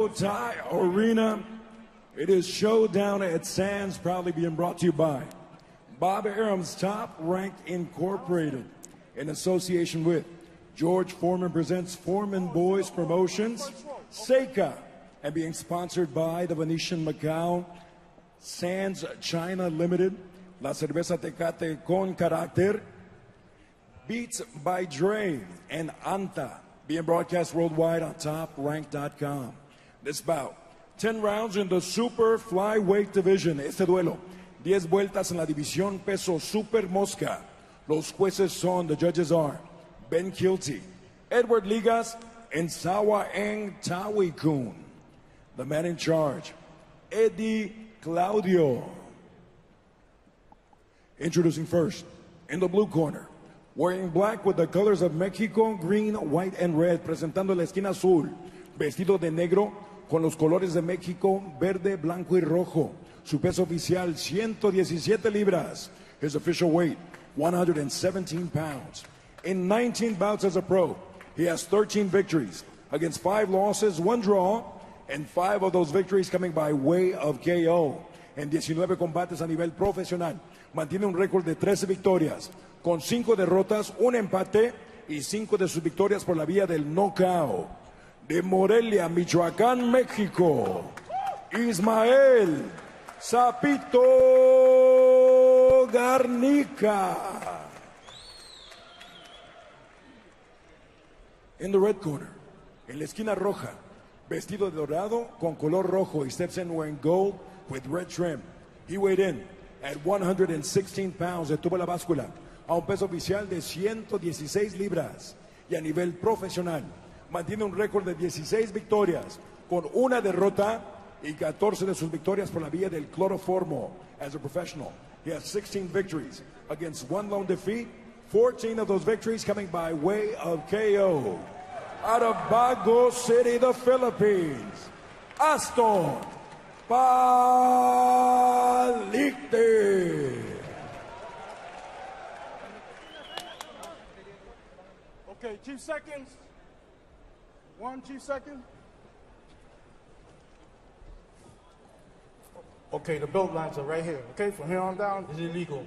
Thai Arena. It is Showdown at Sands, proudly being brought to you by Bob Arum's Top Rank Incorporated in association with George Foreman presents Foreman Boys Promotions, Seika, and being sponsored by the Venetian Macau, Sands China Limited, La Cerveza Tecate con Carácter, Beats by Dre, and Anta, being broadcast worldwide on TopRank.com. This bout, 10 rounds in the super flyweight division. Este duelo, 10 vueltas en la división peso super mosca. Los jueces son, the judges are Ben Kilty, Edward Ligas, and Sawa Eng Tawi Kun. The man in charge, Eddie Claudio. Introducing first, in the blue corner, wearing black with the colors of Mexico, green, white, and red, presentando la esquina azul, vestido de negro con los colores de México, verde, blanco y rojo. Su peso oficial, 117 libras. His official weight, 117 pounds. In 19 bouts as a pro, he has 13 victories against 5 losses, 1 draw, and 5 of those victories coming by way of KO. En 19 combates a nivel profesional, mantiene un récord de 13 victorias, con 5 derrotas, 1 empate y 5 de sus victorias por la vía del knockout. De Morelia, Michoacán, México, Ismael Zapito Garnica. In the red corner, en la esquina roja, vestido de dorado con color rojo, he steps in wearing gold with red trim. He weighed in at 116 pounds, detuvo la báscula a un peso oficial de 116 libras. Y a nivel profesional, mantiene un récord de 16 victorias, con 1 derrota y 14 de sus victorias por la vía del cloroformo. As a professional, he has 16 victories against 1 lone defeat, 14 of those victories coming by way of KO. Out of Bago City, the Philippines, Aston Palicte. Okay, Chief Seconds. 1 Chief Second. Okay, the belt lines are right here. Okay, from here on down, it's illegal.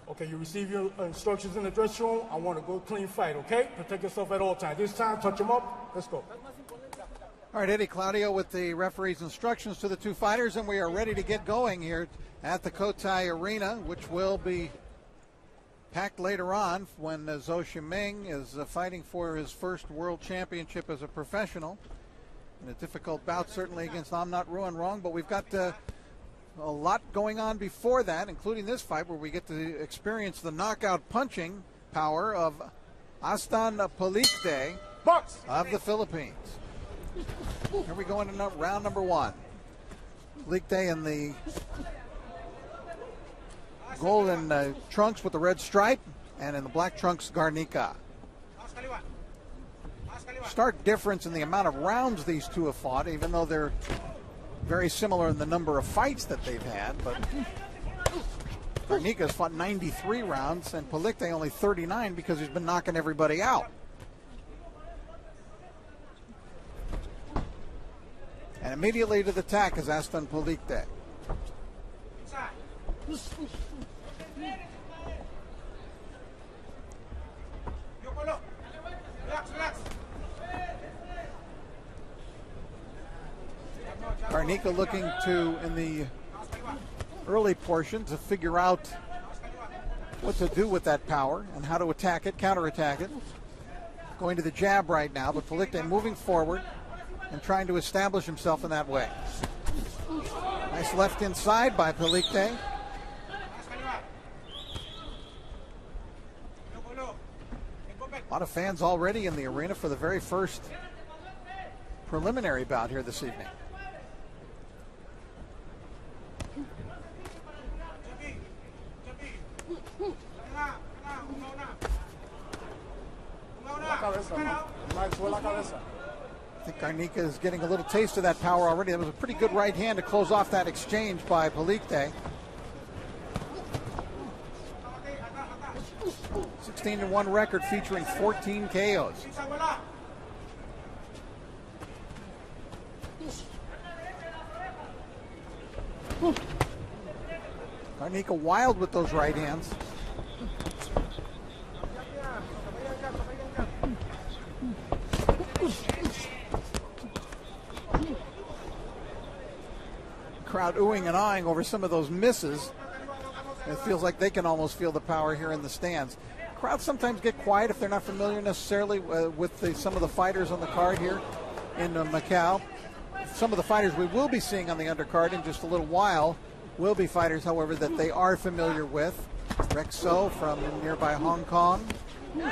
Okay, you receive your instructions in the dressing room. I want to go clean fight, okay? Protect yourself at all times. This time, touch them up. Let's go. All right, Eddie Claudio with the referee's instructions to the 2 fighters, and we are ready to get going here at the Cotai Arena, which will be packed later on when Zhou Shiming is fighting for his first world championship as a professional. In a difficult bout, certainly, against I'm Not Ruin Wrong, but we've got a lot going on before that, including this fight where we get to experience the knockout punching power of Aston Palicte of the Philippines. Here we go into round number 1. Palicte in the golden trunks with the red stripe, and in the black trunks, Garnica. Stark difference in the amount of rounds these two have fought, even though they're very similar in the number of fights that they've had. But Garnica's fought 93 rounds, and Palicte only 39 because he's been knocking everybody out. And immediately to the attack is Aston Palicte. Garnica looking to, in the early portion, to figure out what to do with that power and how to attack it, counterattack it. Going to the jab right now, but Palicte moving forward and trying to establish himself in that way. Nice left inside by Palicte. A lot of fans already in the arena for the very first preliminary bout here this evening. I think Garnica is getting a little taste of that power already. That was a pretty good right hand to close off that exchange by Palicte. 16-1 record featuring 14 KOs. Garnica wild with those right hands. Crowd oohing and ahhing over some of those misses. It feels like they can almost feel the power here in the stands. Crowds sometimes get quiet if they're not familiar necessarily with some of the fighters on the card here in Macau. Some of the fighters we will be seeing on the undercard in just a little while will be fighters, however, that they are familiar with. Rexo from nearby Hong Kong. Okay,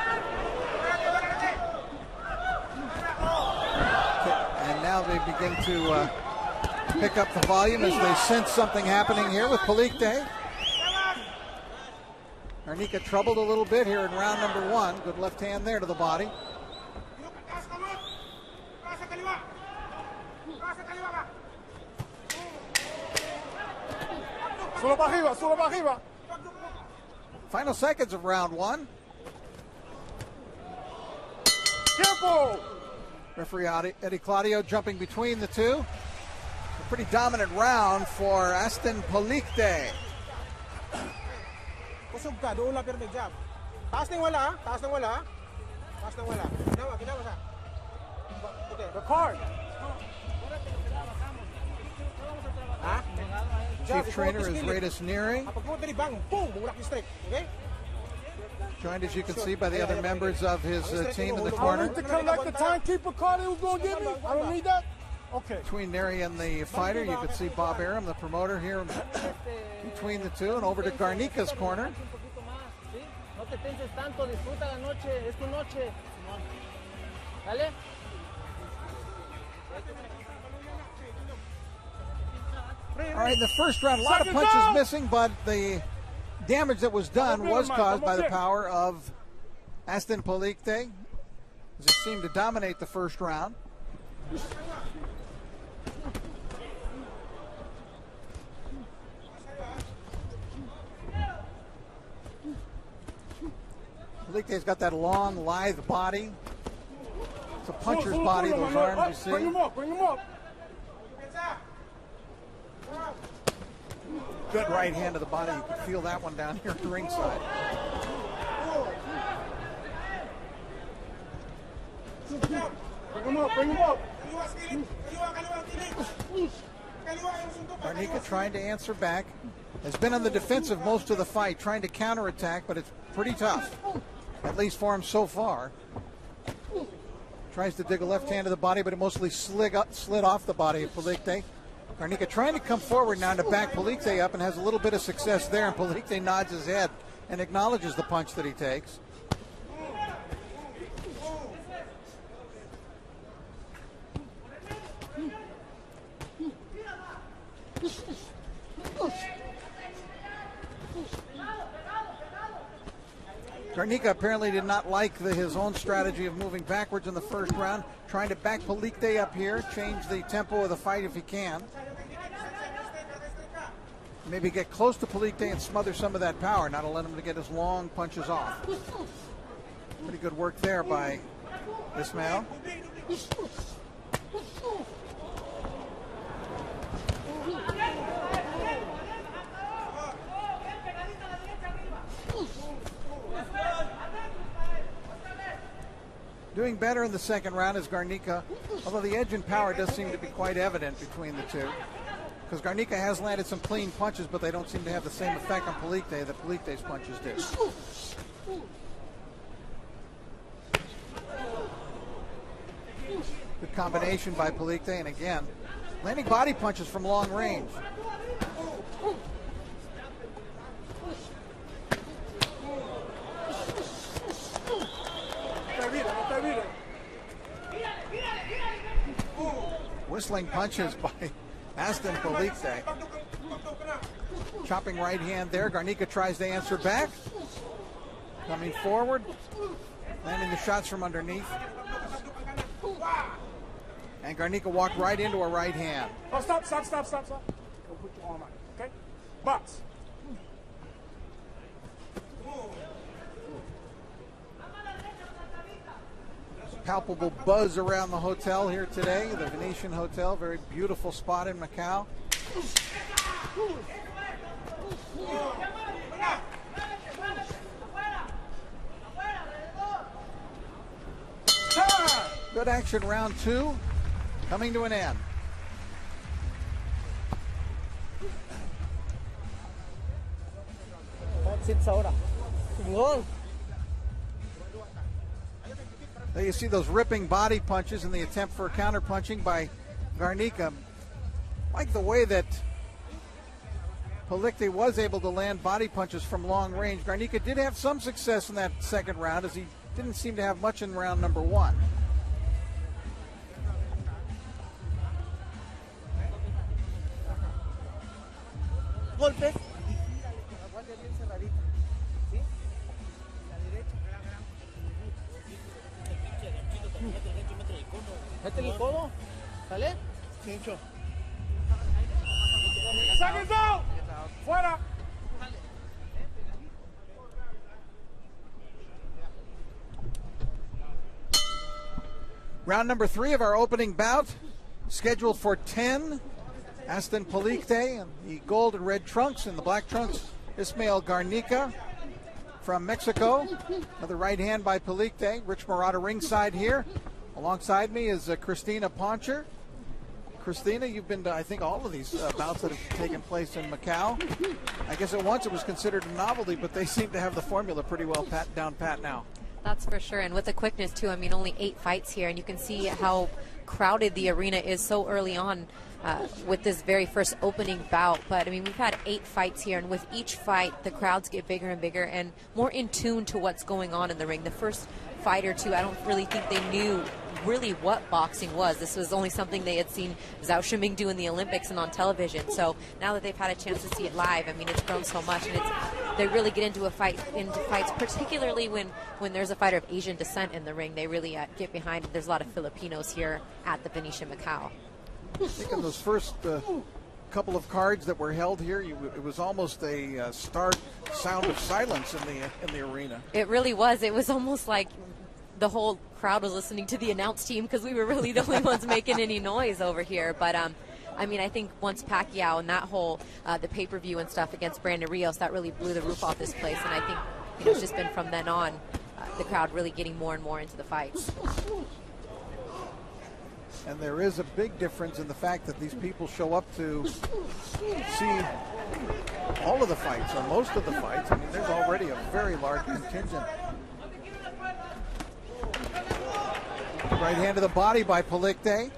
and now they begin to pick up the volume as they sense something happening here with Palicte. Garnica troubled a little bit here in round number 1. Good left hand there to the body. Final seconds of round 1. Referee Eddie Claudio jumping between the two. A pretty dominant round for Aston Palicte. The card. Chief trainer is Reyes Neri. Joined, as you can see, by the other members of his team in the corner. To collect the timekeeper card he was going to give me? I don't need that? Okay. Between Neri and the fighter, you can see Bob Arum, the promoter, here between the two, and over to Garnica's corner. All right, in the first round, a lot of punches missing, but the damage that was done was caused by the power of Aston Palicte, as it seemed to dominate the first round. Palicte's got that long, lithe body. It's a puncher's body, those arms you see. Bring him up, bring him up. Good right hand to the body. You can feel that one down here at the ringside. Bring him up, bring him up. Garnica trying to answer back. Has been on the defensive most of the fight, trying to counterattack, but it's pretty tough, at least for him so far. Tries to dig a left hand to the body, but it mostly slid off the body of Palicte. Garnica trying to come forward now to back Palicte up and has a little bit of success there, and Palicte nods his head and acknowledges the punch that he takes. Garnica apparently did not like his own strategy of moving backwards in the first round, trying to back Palicte up here, change the tempo of the fight if he can. Maybe get close to Palicte and smother some of that power, not to let him to get his long punches off. Pretty good work there by Ismael. Doing better in the second round is Garnica, although the edge in power does seem to be quite evident between the two. Because Garnica has landed some clean punches, but they don't seem to have the same effect on Palicte that Palicte's punches do. Good combination by Palicte, and again, landing body punches from long range. Whistling punches by Aston Palicte. Chopping right hand there. Garnica tries to answer back. Coming forward. Landing the shots from underneath. And Garnica walked right into a right hand. Oh, stop. Go put your arm out, okay? Box. Palpable buzz around the hotel here today, the Venetian Hotel, very beautiful spot in Macau. Good action, round 2, coming to an end. There you see those ripping body punches in the attempt for counter punching by Garnica. Like the way that Palicte was able to land body punches from long range. Garnica did have some success in that second round, as he didn't seem to have much in round number 1. Golpes. Métele el codo. ¿Sale? Seconds out! Fuera! Round number 3 of our opening bout, scheduled for 10. Aston Palicte in the gold and red trunks, and the black trunks, Ismael Garnica from Mexico. Another right hand by Palicte. Rich Murata ringside here. Alongside me is Christina Poncher. Christina, you've been to, I think, all of these bouts that have taken place in Macau. I guess at once it was considered a novelty, but they seem to have the formula pretty well down pat now. That's for sure, and with the quickness too. I mean, only 8 fights here, and you can see how crowded the arena is so early on with this very first opening bout. But I mean, we've had 8 fights here, and with each fight, the crowds get bigger and bigger and more in tune to what's going on in the ring. The first fight or two, I don't really think they knew really what boxing was. This was only something they had seen Zhao Shiming do in the Olympics and on television. So now that they've had a chance to see it live, I mean, it's grown so much, and they really get into fights, particularly when there's a fighter of Asian descent in the ring. They really get behind it. There's a lot of Filipinos here at the Venetian Macau. I think in those first couple of cards that were held here, it was almost a stark sound of silence in the arena. It really was. It was almost like the whole crowd was listening to the announce team, because we were really the only ones making any noise over here. But I mean, I think once Pacquiao and that whole the pay-per-view and stuff against Brandon Rios, that really blew the roof off this place. And I think it's just been from then on the crowd really getting more and more into the fights. And there is a big difference in the fact that these people show up to see all of the fights, or most of the fights. I mean, there's already a very large contingent. Right hand to the body by Palicte.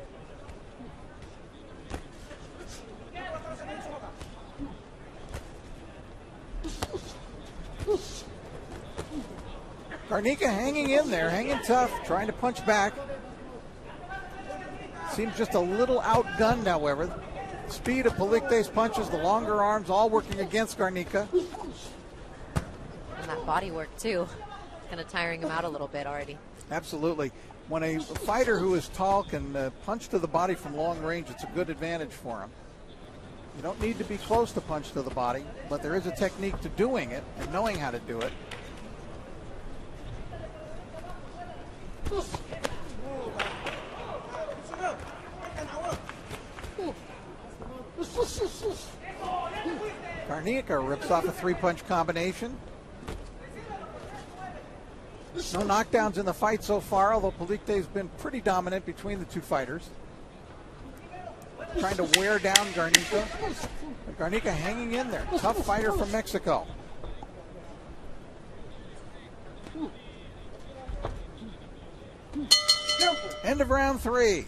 Garnica hanging in there, hanging tough, trying to punch back. Seems just a little outgunned, however. Speed of Palicte's punches, the longer arms, all working against Garnica. And that body work, too. Kind of tiring him out a little bit already. Absolutely. When a fighter who is tall can punch to the body from long range, it's a good advantage for him. You don't need to be close to punch to the body, but there is a technique to doing it and knowing how to do it. Garnica rips off a 3-punch combination. No knockdowns in the fight so far, although Palicte's been pretty dominant between the two fighters. Trying to wear down Garnica. But Garnica hanging in there. Tough fighter from Mexico. End of round 3.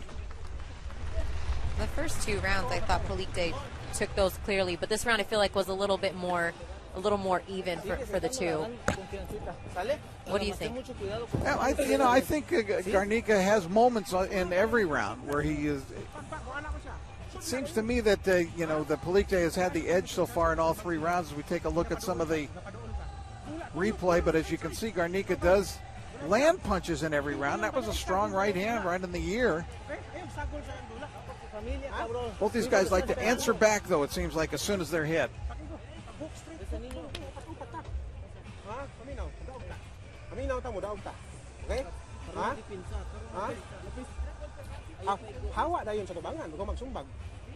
The first 2 rounds, I thought Palicte took those clearly, but this round I feel like was a little more even for the two. What do you think? I think Garnica has moments in every round where he is. It seems to me that the Palicte has had the edge so far in all 3 rounds as we take a look at some of the replay. But as you can see, Garnica does land punches in every round. That was a strong right hand right in the ear. Both these guys like to answer back, though, it seems like, as soon as they're hit.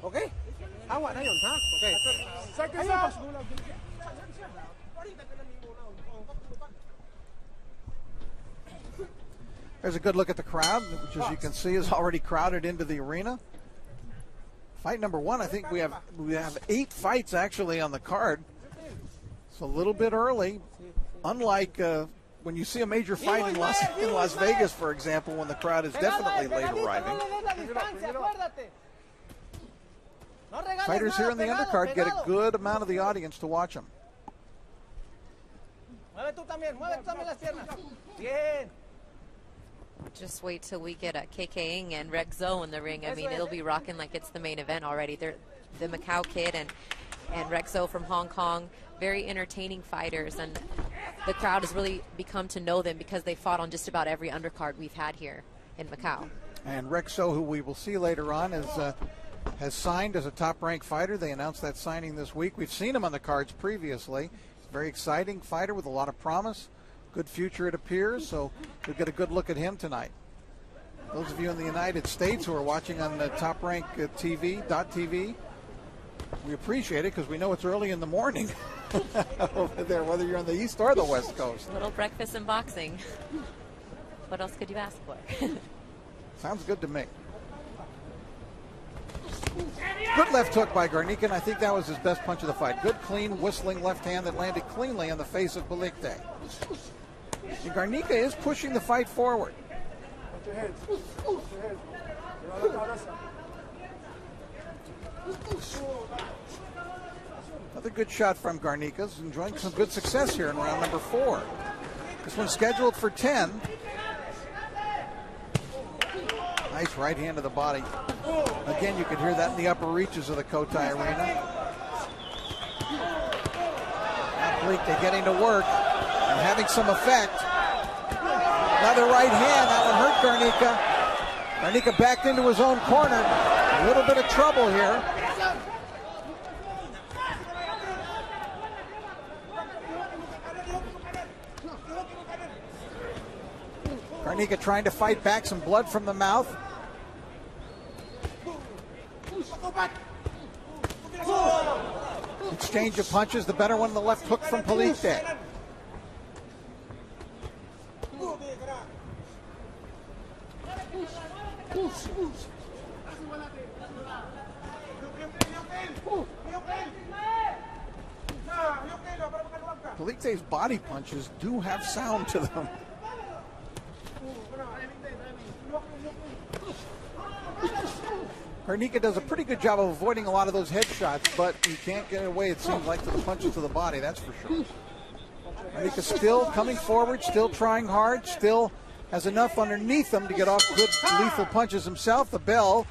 Okay? Awa na yun, ha? Okay. Seconds out. There's a good look at the crowd, which as you can see is already crowded into the arena. Fight number one, I think we have 8 fights actually on the card. It's a little bit early, unlike when you see a major fight in Las Vegas, for example, when the crowd is definitely late arriving. Fighters here in the undercard get a good amount of the audience to watch them. Just wait till we get a KKing and Rexo in the ring. I mean, it'll be rocking like it's the main event already. They're the Macau Kid and Rexo from Hong Kong, very entertaining fighters, and the crowd has really become to know them because they fought on just about every undercard we've had here in Macau. And Rexo, who we will see later on, has signed as a top-ranked fighter. They announced that signing this week. We've seen him on the cards previously. Very exciting fighter with a lot of promise. Good future, it appears, so we'll get a good look at him tonight. Those of you in the United States who are watching on the Top Rank TV, we appreciate it because we know it's early in the morning over there, whether you're on the East or the West Coast. A little breakfast and boxing. What else could you ask for? Sounds good to me. Good left hook by Garnica, and I think that was his best punch of the fight. Good, clean, whistling left hand that landed cleanly on the face of Palicte. And Garnica is pushing the fight forward. Another good shot from Garnica. He's enjoying some good success here in round number 4. This one's scheduled for 10. Nice right hand to the body. Again, you can hear that in the upper reaches of the Cotai Arena. Now Palicte getting to work and having some effect. Another right hand, that one hurt Garnica. Garnica backed into his own corner. A little bit of trouble here. Garnica trying to fight back, some blood from the mouth. Exchange of punches, the better one, the left hook from Palicte. Palicte's body punches do have sound to them. Garnica does a pretty good job of avoiding a lot of those head shots, but he can't get away, it seems like, to the punches to the body, that's for sure. Garnica still coming forward, still trying hard, still has enough underneath him to get off good lethal punches himself. The bell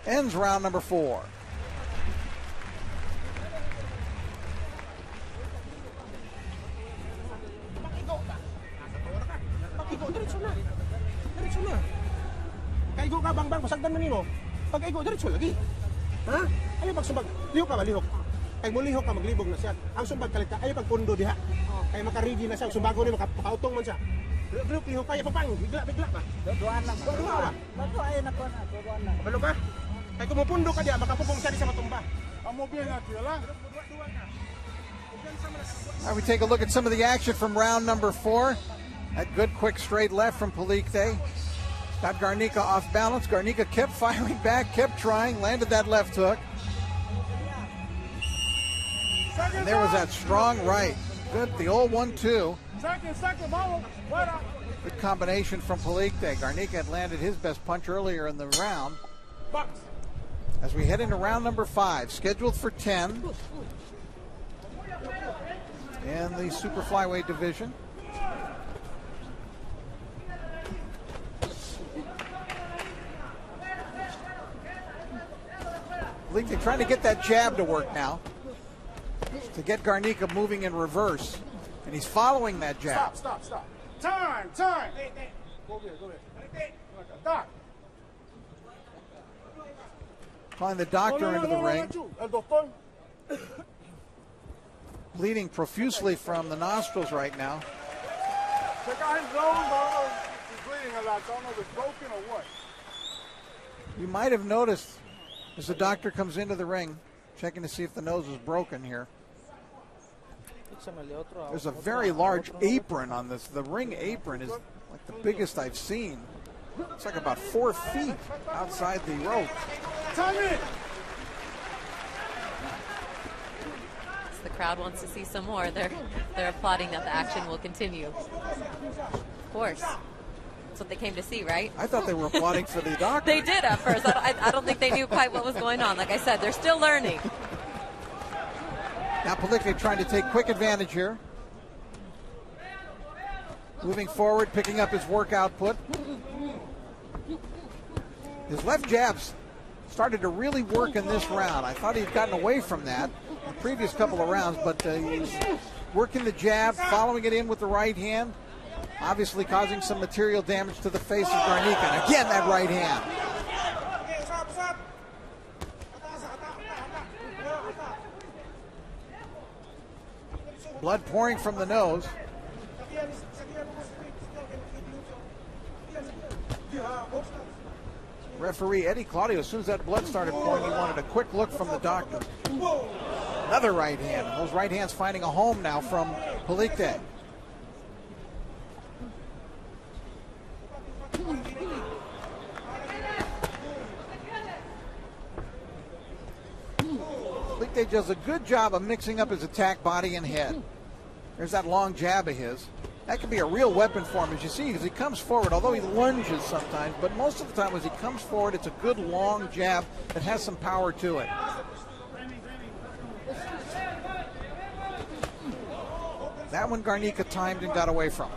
ends round number 4. Kaigo ka bang pasagdan man nimo. Pag kaigo diretso lagi. Ha? Ayo pagsumbag, lihok ka ba lihok? Kay mo lihok ka maglibog na siya. Ang sumbag kalita ayo pagpundo diha. Kay maka-ready na siya sumbago ni makapautong man siya. Lihok kay papang bigla ba? Duan lang. Duan. Bato ay na ko na, duan lang. Kabalo ka? Kay kumupundo ka diha makapupong siya di sa matumba. Amo biya na tila. All right, we take a look at some of the action from round number 4. That good quick straight left from Palicte. Got Garnica off balance. Garnica kept firing back, kept trying, landed that left hook. And there was that strong right. Good, the old 1-2. Good combination from Palicte. Garnica had landed his best punch earlier in the round. As we head into round number 5, scheduled for 10 in the super flyweight division. Palicte trying to get that jab to work now to get Garnica moving in reverse, and he's following that jab. Stop. Time. Go here. Doc. Calling the doctor into the ring. Bleeding profusely from the nostrils right now. Check out his nose. He's bleeding a lot. So I don't know if it's broken or what. You might have noticed As the doctor comes into the ring, checking to see if the nose is broken here. There's a very large apron on this. The ring apron is like the biggest I've seen. It's like about 4 feet outside the rope. The crowd wants to see some more. They're applauding that the action will continue. Of course. That's what they came to see, right? I thought they were applauding for the doctor. They did at first. I don't think they knew quite what was going on. Like I said, they're still learning. Now Palicte trying to take quick advantage here. Moving forward, picking up his work output. His left jabs started to really work in this round. I thought he'd gotten away from that in the previous couple of rounds, but he's working the jab, following it in with the right hand, obviously causing some material damage to the face of Garnica. And again, that right hand. Blood pouring from the nose. Referee Eddie Claudio, as soon as that blood started pouring, he wanted a quick look from the doctor. Another right hand. Those right hands finding a home now from Palicte. Palicte does a good job of mixing up his attack body and head. There's that long jab of his. That could be a real weapon for him, as you see, as he comes forward, although he lunges sometimes, but most of the time as he comes forward, it's a good long jab that has some power to it. That one Garnica timed and got away from.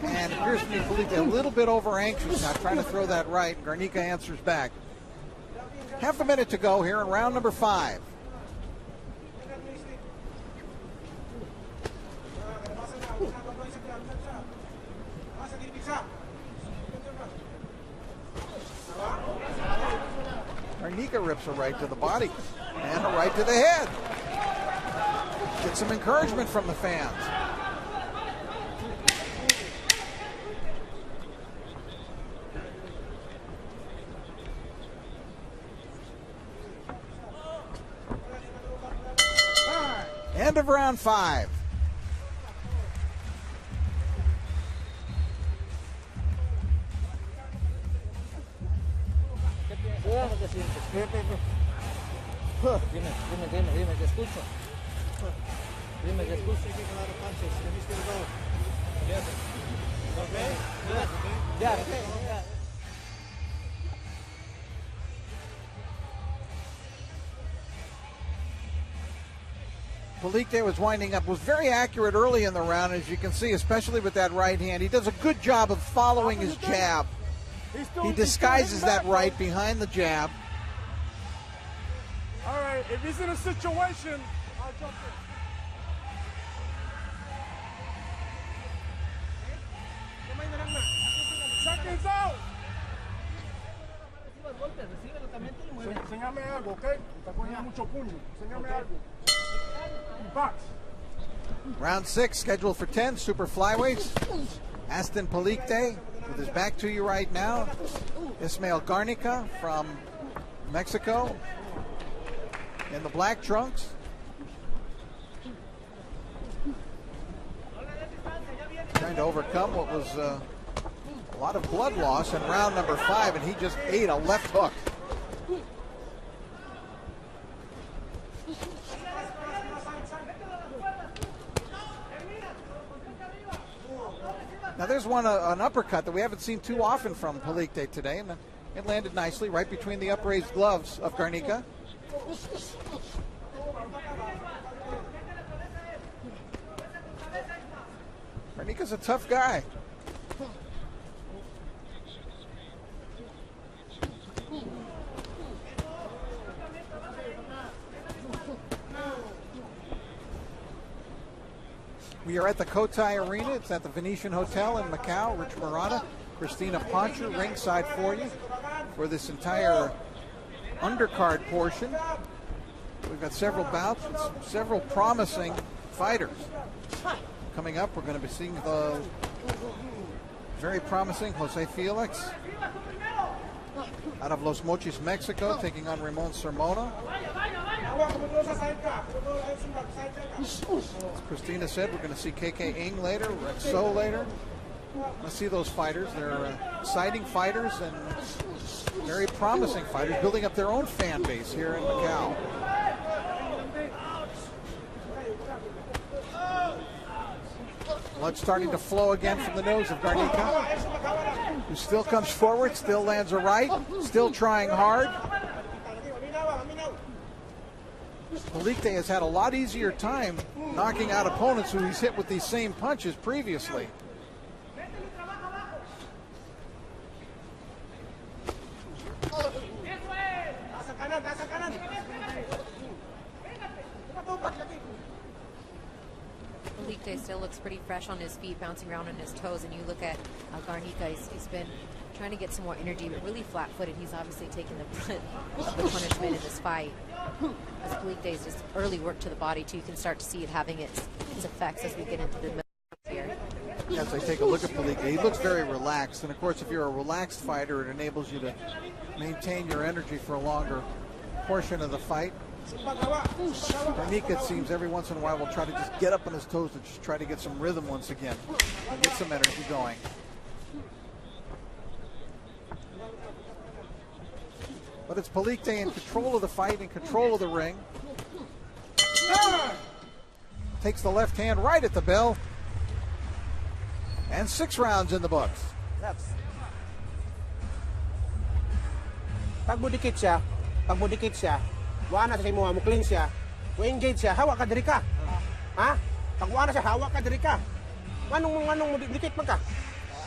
And it appears to be Palicte a little bit over anxious now, trying to throw that right. Garnica answers back. Half a minute to go here in round number 5. Garnica rips a right to the body and a right to the head. Get some encouragement from the fans. End of round 5. Dime, te escucho. Dime, te escucho. Ya. Palicte was winding up, was very accurate early in the round, as you can see, especially with that right hand. He does a good job of following his jab. He disguises that right behind the jab. All right, if he's in a situation, I'll jump in. Seconds out. Enséñame algo, ¿ok? Está cogiendo mucho puño. Enséñame algo. Box. Round 6 scheduled for 10 super flyweights. Aston Palicte with his back to you right now. Ismael Garnica from Mexico in the black trunks. Trying to overcome what was a lot of blood loss in round number 5, and he just ate a left hook. Now there's an uppercut that we haven't seen too often from Palicte today, and it landed nicely right between the upraised gloves of Garnica. Garnica's a tough guy. We are at the Cotai Arena. It's at the Venetian Hotel in Macau. Rich Murata, Christina Poncher, ringside for you for this entire undercard portion. We've got several bouts with several promising fighters. Coming up, we're going to be seeing the very promising Jose Felix out of Los Mochis, Mexico, taking on Ramon Sermona. As Christina said, we're going to see KK Ing later, Rex So later. Let's see those fighters. They're exciting fighters and very promising fighters, building up their own fan base here in Macau. Blood starting to flow again from the nose of Garnica, who still comes forward, still lands a right, still trying hard. Palicte has had a lot easier time knocking out opponents who he's hit with these same punches previously. Palicte still looks pretty fresh on his feet, bouncing around on his toes, and you look at Garnica, he's been trying to get some more energy, but really flat-footed. He's obviously taking the brunt of the punishment in this fight. As Palicte's just early work to the body, too, you can start to see it having its effects as we get into the middle here. As I take a look at Palicte, he looks very relaxed, and of course, if you're a relaxed fighter, it enables you to maintain your energy for a longer portion of the fight. Garnica, it seems, every once in a while will try to just get up on his toes and just try to get some rhythm once again, get some energy going. But it's Palicte in control of the fight, in control of the ring. Takes the left hand right at the bell. And 6 rounds in the books. Pag budikit siya, wala na sa imo, mo clean siya, mo engage siya, hawak ka diri ka. Ha? Pag wala siya, hawak ka diri ka. Anong mo dikit man ka?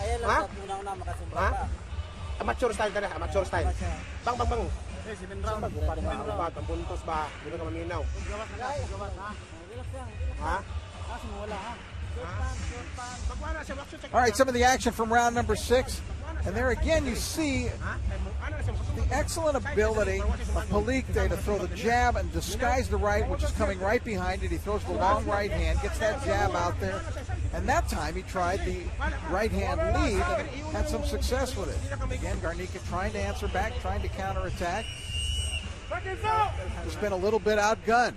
Ayan lang, una-una makasumba ka. Amateur style ka na, amateur style. Bang. Ang buntos ba? Hindi ka maminaw. Ha? All right, some of the action from round number 6. And there again you see the excellent ability of Palicte to throw the jab and disguise the right, which is coming right behind it. He throws the long right hand, gets that jab out there. And that time he tried the right hand lead and had some success with it. Again, Garnica trying to answer back, trying to counterattack. Just been a little bit outgunned.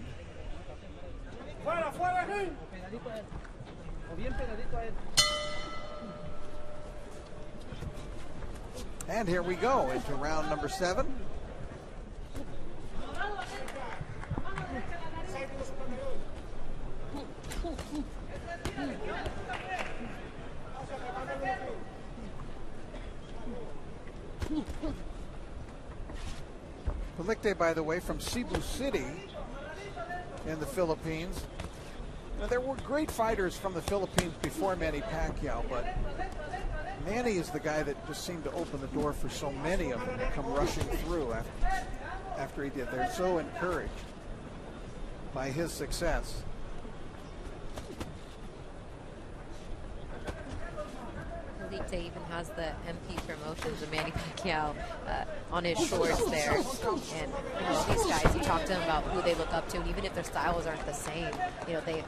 And here we go into round number 7. Palicte, by the way, from Cebu City in the Philippines. Now, there were great fighters from the Philippines before Manny Pacquiao, but Manny is the guy that just seemed to open the door for so many of them to come rushing through after he did. They're so encouraged by his success. Palicte even has the MP Promotions of Manny Pacquiao on his shorts there. And these guys, you talk to them about who they look up to, and even if their styles aren't the same,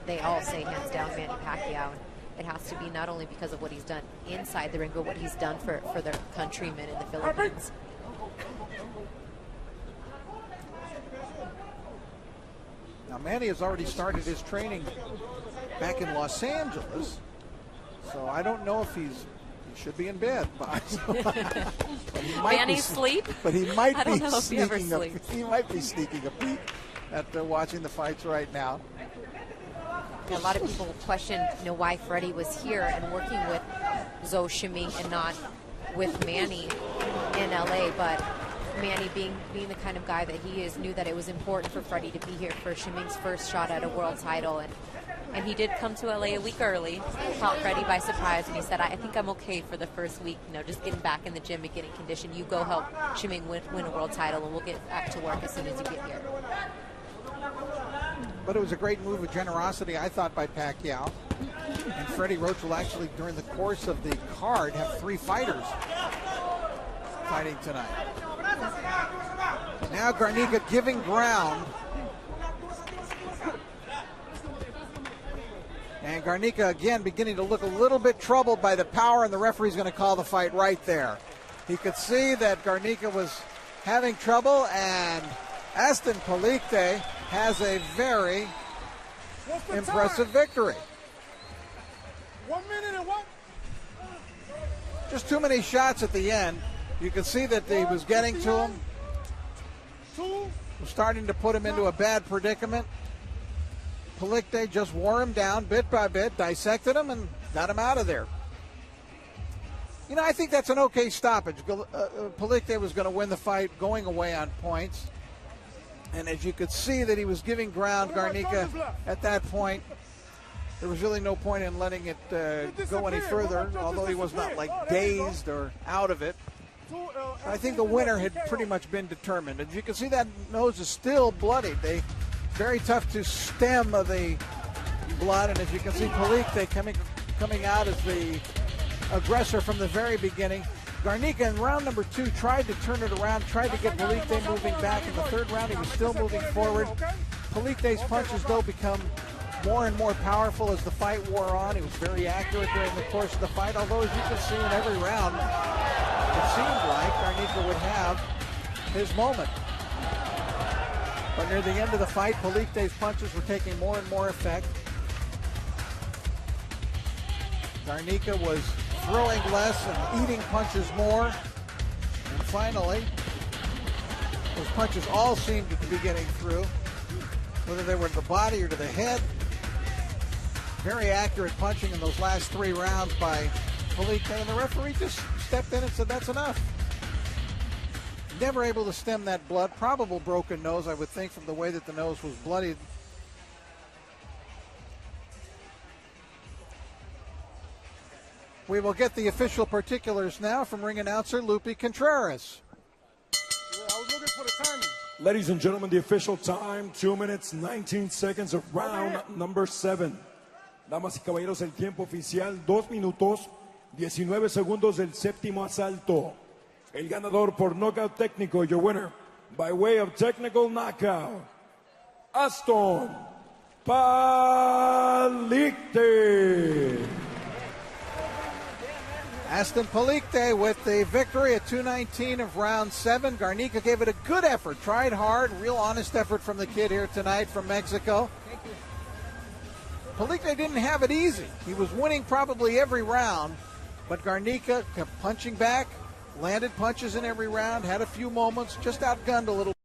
they all say hands down Manny Pacquiao. It has to be not only because of what he's done inside the ring, but what he's done for their countrymen in the Philippines. Now, Manny has already started his training back in Los Angeles, so I don't know if he should be in bed. Manny sleep? But he might be sneaking a peek at watching the fights right now. A lot of people question, why Freddie was here and working with Zhou Shiming and not with Manny in LA. But Manny, being the kind of guy that he is, knew that it was important for Freddie to be here for Shiming's first shot at a world title. And he did come to LA a week early, caught Freddie by surprise, and he said, I think I'm okay for the first week, just getting back in the gym and getting conditioned. You go help Shiming win a world title, and we'll get back to work as soon as you get here. But it was a great move of generosity, I thought, by Pacquiao. And Freddie Roach will actually, during the course of the card, have 3 fighters fighting tonight. Now Garnica giving ground And Garnica again beginning to look a little bit troubled by the power, and the referee's going to call the fight right there. He could see that Garnica was having trouble, and Aston Palicte has a very impressive victory. 1 minute and what? Just too many shots at the end. You could see that he was getting to him. Was starting to put him into a bad predicament. Palicte just wore him down bit by bit, dissected him, and got him out of there. You know, I think that's an okay stoppage. Palicte was going to win the fight going away on points. And as you could see that he was giving ground, Garnica, at that point, there was really no point in letting it go any further, although he was not like dazed or out of it. I think the winner had pretty much been determined. As you can see, that nose is still bloodied. Very tough to stem the blood, and as you can see, Palicte coming out as the aggressor from the very beginning. Garnica in round number 2 tried to turn it around, tried to get Palicte moving back. In the third round, he was still moving forward. Palicte's punches, though, become more and more powerful as the fight wore on. He was very accurate during the course of the fight, although, as you can see, in every round, it seemed like Garnica would have his moment. But near the end of the fight, Palicte's punches were taking more and more effect. Garnica was throwing less and eating punches more. And finally, those punches all seemed to be getting through, whether they were to the body or to the head. Very accurate punching in those last 3 rounds by Palicte, and the referee just stepped in and said, that's enough. Never able to stem that blood. Probable broken nose, I would think, from the way that the nose was bloodied. We will get the official particulars now from ring announcer Lupe Contreras. I was looking for the timing. Ladies and gentlemen, the official time, 2 minutes, 19 seconds of round number 7. Damas y caballeros, el tiempo oficial, 2 minutos, 19 segundos del séptimo asalto. El ganador por knockout técnico, your winner, by way of technical knockout, Aston Palicte. Aston Palicte with the victory at 2:19 of round 7. Garnica gave it a good effort, tried hard, real honest effort from the kid here tonight from Mexico. Palicte didn't have it easy. He was winning probably every round, but Garnica kept punching back, landed punches in every round, had a few moments, just outgunned a little.